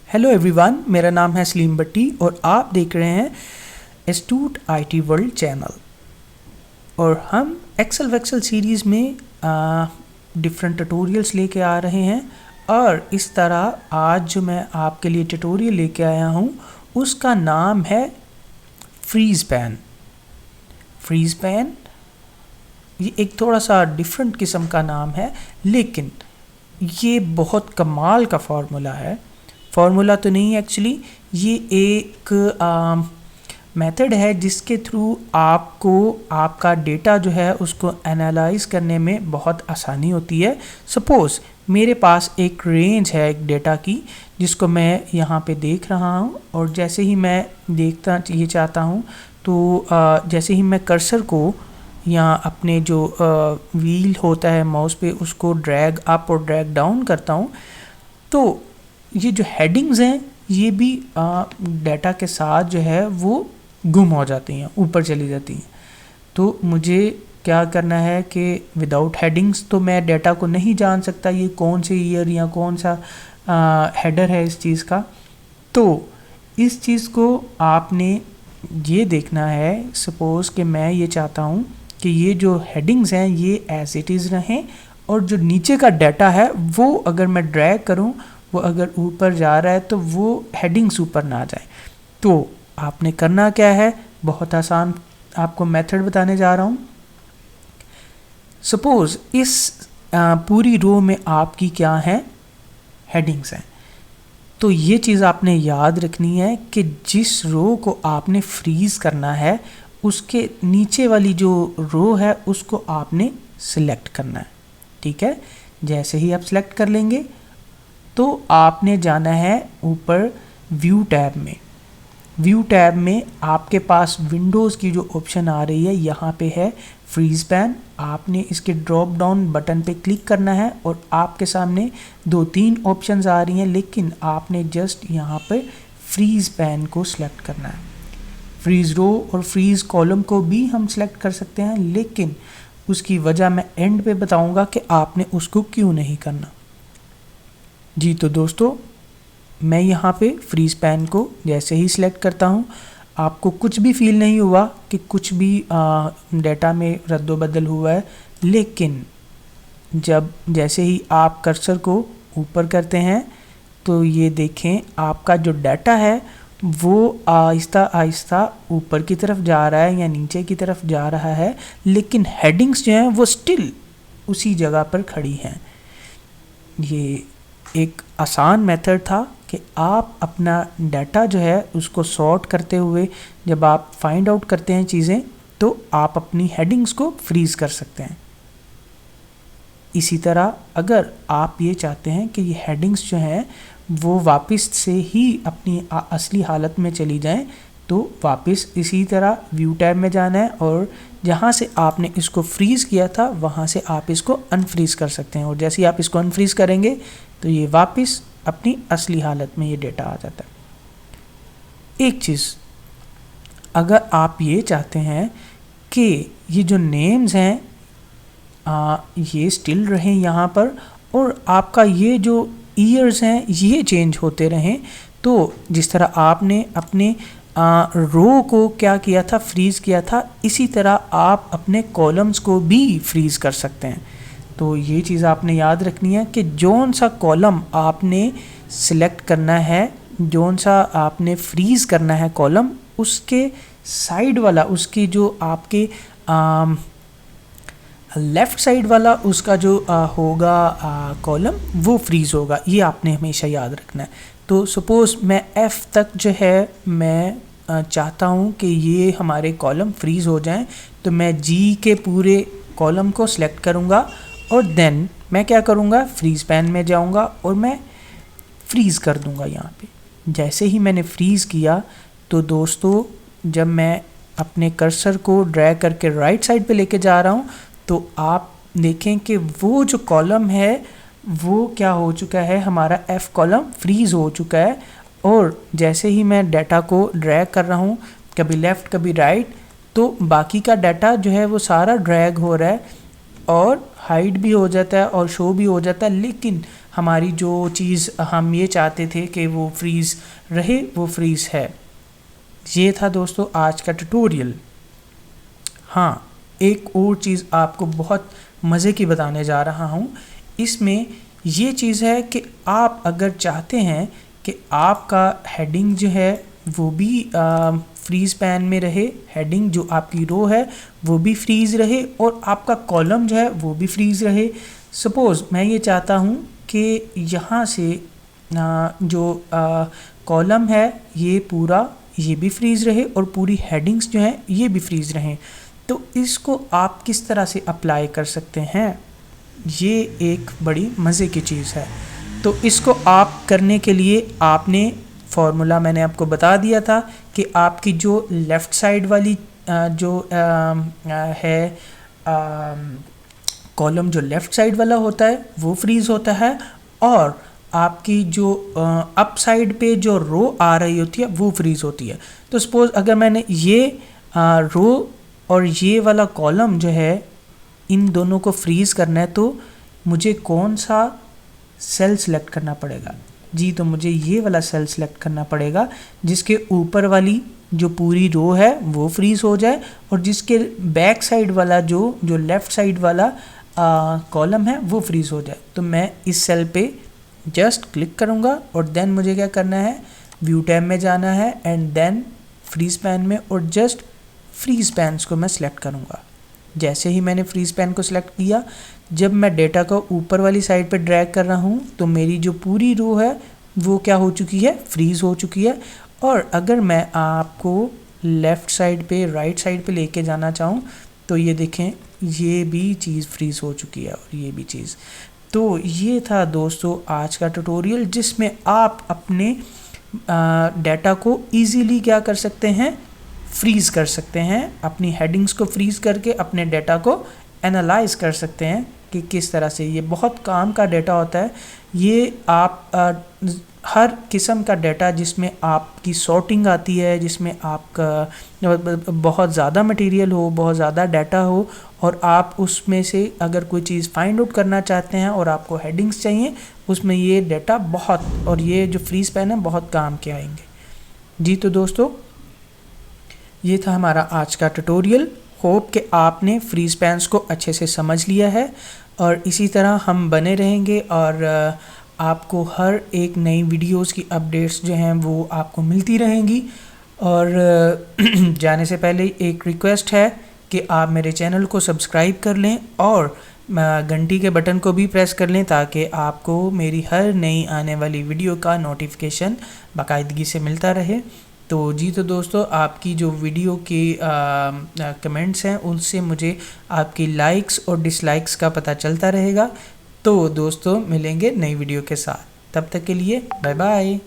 Hello everyone, मेरा नाम है सलीम भट्टी और आप देख रहे हैं एस्टूट आईटी वर्ल्ड चैनल। और हम एक्सेल वेक्सेल सीरीज़ में डिफरेंट ट्यूटोरियल्स लेके आ रहे हैं। और इस तरह आज जो मैं आपके लिए ट्यूटोरियल लेके आया हूँ उसका नाम है फ्रीज़ पैन। फ्रीज़ पैन ये एक थोड़ा सा डिफरेंट किस्म का नाम है, लेकिन ये बहुत कमाल का फार्मूला है। फार्मूला तो नहीं एक्चुअली, ये एक मेथड है जिसके थ्रू आपको आपका डेटा जो है उसको एनालाइज करने में बहुत आसानी होती है। सपोज़ मेरे पास एक रेंज है एक डेटा की जिसको मैं यहाँ पे देख रहा हूँ, और जैसे ही मैं देखता ये चाहता हूँ तो जैसे ही मैं कर्सर को या अपने जो व्हील होता है माउस पे उसको ड्रैग अप और ड्रैग डाउन करता हूँ, तो ये जो हेडिंग्स हैं ये भी डाटा के साथ जो है वो गुम हो जाती हैं, ऊपर चली जाती हैं। तो मुझे क्या करना है कि विदाउट हेडिंग्स तो मैं डाटा को नहीं जान सकता ये कौन से ईयर या कौन सा हेडर है इस चीज़ का। तो इस चीज़ को आपने ये देखना है। सपोज़ कि मैं ये चाहता हूँ कि ये जो हेडिंग्स हैं ये एज इट इज़ रहें, और जो नीचे का डाटा है वो अगर मैं ड्रैग करूँ वो अगर ऊपर जा रहा है तो वो हेडिंग्स ऊपर ना जाए। तो आपने करना क्या है, बहुत आसान आपको मेथड बताने जा रहा हूँ। सपोज़ इस पूरी रो में आपकी क्या है, हेडिंग्स हैं। तो ये चीज़ आपने याद रखनी है कि जिस रो को आपने फ्रीज़ करना है उसके नीचे वाली जो रो है उसको आपने सिलेक्ट करना है। ठीक है, जैसे ही आप सिलेक्ट कर लेंगे तो आपने जाना है ऊपर व्यू टैब में। व्यू टैब में आपके पास विंडोज़ की जो ऑप्शन आ रही है यहाँ पे है फ्रीज़ पैन। आपने इसके ड्रॉप डाउन बटन पे क्लिक करना है और आपके सामने 2-3 ऑप्शंस आ रही हैं, लेकिन आपने जस्ट यहाँ पे फ्रीज़ पैन को सिलेक्ट करना है। फ्रीज़ रो और फ्रीज़ कॉलम को भी हम सिलेक्ट कर सकते हैं, लेकिन उसकी वजह मैं एंड पे बताऊँगा कि आपने उसको क्यों नहीं करना। जी तो दोस्तों, मैं यहाँ पे फ्रीज़ पैन को जैसे ही सिलेक्ट करता हूँ आपको कुछ भी फील नहीं हुआ कि कुछ भी डेटा में रद्दोबदल हुआ है, लेकिन जब जैसे ही आप कर्सर को ऊपर करते हैं तो ये देखें आपका जो डाटा है वो आहिस्ता आहिस्ता ऊपर की तरफ जा रहा है या नीचे की तरफ जा रहा है, लेकिन हेडिंग्स जो हैं वो स्टिल उसी जगह पर खड़ी हैं। ये एक आसान मेथड था कि आप अपना डाटा जो है उसको सॉर्ट करते हुए जब आप फाइंड आउट करते हैं चीज़ें तो आप अपनी हेडिंग्स को फ्रीज़ कर सकते हैं। इसी तरह अगर आप ये चाहते हैं कि ये हेडिंग्स जो हैं वो वापस से ही अपनी असली हालत में चली जाएं, तो वापस इसी तरह व्यू टैब में जाना है और जहाँ से आपने इसको फ्रीज़ किया था वहाँ से आप इसको अनफ्रीज़ कर सकते हैं। और जैसे ही आप इसको अनफ्रीज़ करेंगे तो ये वापस अपनी असली हालत में ये डेटा आ जाता है। एक चीज़, अगर आप ये चाहते हैं कि ये जो नेम्स हैं ये स्टिल रहें यहाँ पर और आपका ये जो ईयर्स हैं ये चेंज होते रहें, तो जिस तरह आपने अपने रो को क्या किया था, फ्रीज़ किया था, इसी तरह आप अपने कॉलम्स को भी फ्रीज़ कर सकते हैं। तो ये चीज़ आपने याद रखनी है कि जौन सा कॉलम आपने सिलेक्ट करना है, जौन सा आपने फ्रीज़ करना है कॉलम, उसके साइड वाला, उसकी जो आपके लेफ़्ट साइड वाला उसका जो होगा कॉलम वो फ्रीज़ होगा। ये आपने हमेशा याद रखना है। तो सपोज़ मैं F तक जो है मैं चाहता हूँ कि ये हमारे कॉलम फ्रीज़ हो जाएं, तो मैं G के पूरे कॉलम को सिलेक्ट करूँगा और देन मैं क्या करूँगा, फ्रीज़ पैन में जाऊँगा और मैं फ्रीज़ कर दूँगा यहाँ पे। जैसे ही मैंने फ्रीज़ किया तो दोस्तों जब मैं अपने कर्सर को ड्रैग करके राइट साइड पे लेके जा रहा हूँ तो आप देखें कि वो जो कॉलम है वो क्या हो चुका है, हमारा F कॉलम फ्रीज़ हो चुका है। और जैसे ही मैं डाटा को ड्रैग कर रहा हूँ कभी लेफ़्ट कभी राइट, तो बाकी का डाटा जो है वो सारा ड्रैग हो रहा है और हाइड भी हो जाता है और शो भी हो जाता है, लेकिन हमारी जो चीज़ हम ये चाहते थे कि वो फ्रीज़ रहे वो फ्रीज़ है। ये था दोस्तों आज का ट्यूटोरियल। हाँ, एक और चीज़ आपको बहुत मज़े की बताने जा रहा हूँ। इसमें ये चीज़ है कि आप अगर चाहते हैं कि आपका हेडिंग जो है वो भी फ्रीज़ पैन में रहे, हेडिंग जो आपकी रो है वो भी फ्रीज़ रहे और आपका कॉलम जो है वो भी फ्रीज़ रहे। सपोज़ मैं ये चाहता हूँ कि यहाँ से जो कॉलम है ये पूरा ये भी फ्रीज़ रहे और पूरी हेडिंग्स जो हैं ये भी फ्रीज़ रहें। तो इसको आप किस तरह से अप्लाई कर सकते हैं, ये एक बड़ी मज़े की चीज़ है। तो इसको आप करने के लिए आपने फार्मूला मैंने आपको बता दिया था कि आपकी जो लेफ़्ट साइड वाली जो है कॉलम जो लेफ़्ट साइड वाला होता है वो फ्रीज़ होता है और आपकी जो अप साइड पे जो रो आ रही होती है वो फ्रीज़ होती है। तो सपोज़ अगर मैंने ये रो और ये वाला कॉलम जो है इन दोनों को फ्रीज़ करना है तो मुझे कौन सा सेल सेलेक्ट करना पड़ेगा जी? तो मुझे ये वाला सेल सेलेक्ट करना पड़ेगा जिसके ऊपर वाली जो पूरी रो है वो फ्रीज़ हो जाए और जिसके बैक साइड वाला जो लेफ़्ट साइड वाला कॉलम है वो फ्रीज़ हो जाए। तो मैं इस सेल पे जस्ट क्लिक करूँगा और देन मुझे क्या करना है, व्यू टैब में जाना है एंड देन फ्रीज़ पैन में और जस्ट फ्रीज़ पैन्स को मैं सिलेक्ट करूँगा। जैसे ही मैंने फ्रीज़ पैन को सिलेक्ट किया, जब मैं डेटा को ऊपर वाली साइड पे ड्रैग कर रहा हूँ तो मेरी जो पूरी रो है वो क्या हो चुकी है, फ्रीज़ हो चुकी है। और अगर मैं आपको लेफ़्ट साइड पे राइट साइड पे लेके जाना चाहूँ तो ये देखें ये भी चीज़ फ्रीज़ हो चुकी है और ये भी चीज़। तो ये था दोस्तों आज का ट्यूटोरियल जिसमें आप अपने डाटा को इजीली क्या कर सकते हैं, फ्रीज़ कर सकते हैं। अपनी हेडिंग्स को फ्रीज़ करके अपने डाटा को एनालाइज कर सकते हैं कि किस तरह से ये बहुत काम का डाटा होता है। ये आप हर किस्म का डाटा जिसमें आपकी सॉर्टिंग आती है, जिसमें आपका बहुत ज़्यादा मटेरियल हो, बहुत ज़्यादा डाटा हो और आप उसमें से अगर कोई चीज़ फाइंड आउट करना चाहते हैं और आपको हेडिंग्स चाहिए, उसमें ये डाटा बहुत और ये जो फ्रीज़ पैन है बहुत काम के आएंगे जी। तो दोस्तों ये था हमारा आज का ट्यूटोरियल। होप कि आपने फ्रीज़ पैन्स को अच्छे से समझ लिया है और इसी तरह हम बने रहेंगे और आपको हर एक नई वीडियोस की अपडेट्स जो हैं वो आपको मिलती रहेंगी। और जाने से पहले एक रिक्वेस्ट है कि आप मेरे चैनल को सब्सक्राइब कर लें और घंटी के बटन को भी प्रेस कर लें ताकि आपको मेरी हर नई आने वाली वीडियो का नोटिफिकेशन बाकायदगी से मिलता रहे। तो जी तो दोस्तों आपकी जो वीडियो की कमेंट्स हैं उनसे मुझे आपकी लाइक्स और डिसलाइक्स का पता चलता रहेगा। तो दोस्तों मिलेंगे नई वीडियो के साथ, तब तक के लिए बाय बाय।